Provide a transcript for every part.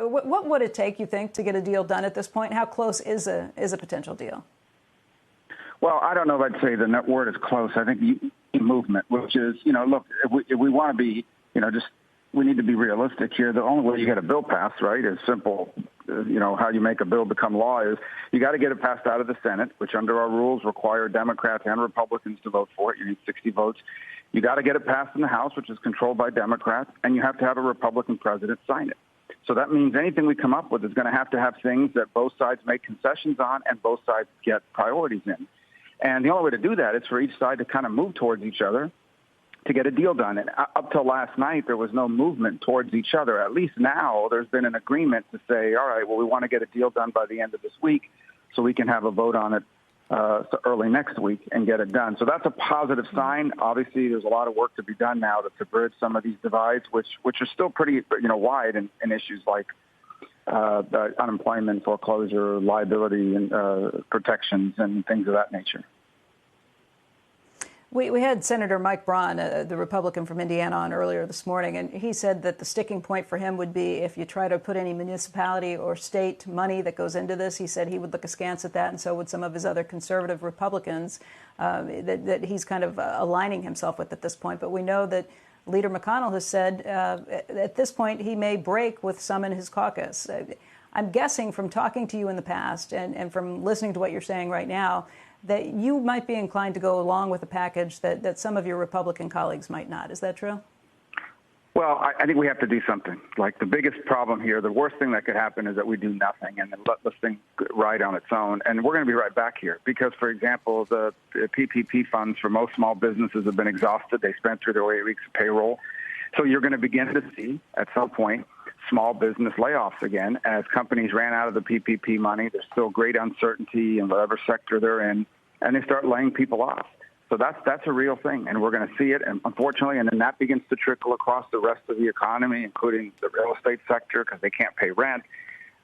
What would it take, you think, to get a deal done at this point? How close is a potential deal? Well, I don't know if I'd say the net word is close. I think movement, which is, look, if we want to be, we need to be realistic here. The only way you get a bill passed, right, is simple. How you make a bill become law is you got to get it passed out of the Senate, which under our rules require Democrats and Republicans to vote for it. You need 60 votes. You got to get it passed in the House, which is controlled by Democrats, and you have to have a Republican president sign it. So that means anything we come up with is going to have things that both sides make concessions on and both sides get priorities in. And the only way to do that is for each side to kind of move towards each other to get a deal done. And up till last night, there was no movement towards each other. At least now there's been an agreement to say, all right, well, we want to get a deal done by the end of this week so we can have a vote on it early next week and get it done. So that's a positive sign. Obviously, there's a lot of work to be done now to bridge some of these divides, which are still pretty wide in issues like unemployment, foreclosure, liability, and protections, and things of that nature. We had Senator Mike Braun, the Republican from Indiana, on earlier this morning, and he said that the sticking point for him would be if you try to put any municipality or state money that goes into this. He said he would look askance at that, and so would some of his other conservative Republicans that he's kind of aligning himself with at this point. But we know that Leader McConnell has said at this point he may break with some in his caucus. I'm guessing from talking to you in the past and from listening to what you're saying right now that you might be inclined to go along with a package that some of your Republican colleagues might not. Is that true? Well, I think we have to do something. Like, the biggest problem here, the worst thing that could happen is that we do nothing and then let this thing ride on its own. And we're going to be right back here because, for example, the PPP funds for most small businesses have been exhausted. They spent through their 8 weeks of payroll. So you're going to begin to see at some point small business layoffs again as companies ran out of the PPP money. There's still great uncertainty in whatever sector they're in, and they start laying people off. So that's a real thing, and we're going to see it, and unfortunately, and then that begins to trickle across the rest of the economy, including the real estate sector, because they can't pay rent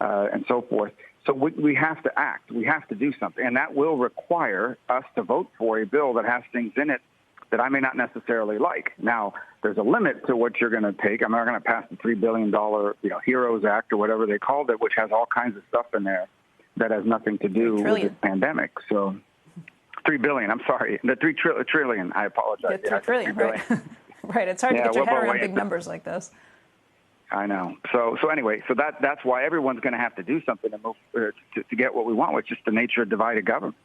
and so forth. So we have to act. We have to do something, and that will require us to vote for a bill that has things in it that I may not necessarily like. Now, there's a limit to what you're going to take. I'm not going to pass the $3 billion HEROES Act or whatever they called it, which has all kinds of stuff in there that has nothing to do with the pandemic. So $3 billion, I'm sorry. The $3 trillion, I apologize. $3 trillion, right. Right, it's hard to get your head around big numbers like this. I know. So anyway, so that's why everyone's going to have to do something to move to get what we want, which is the nature of divided government.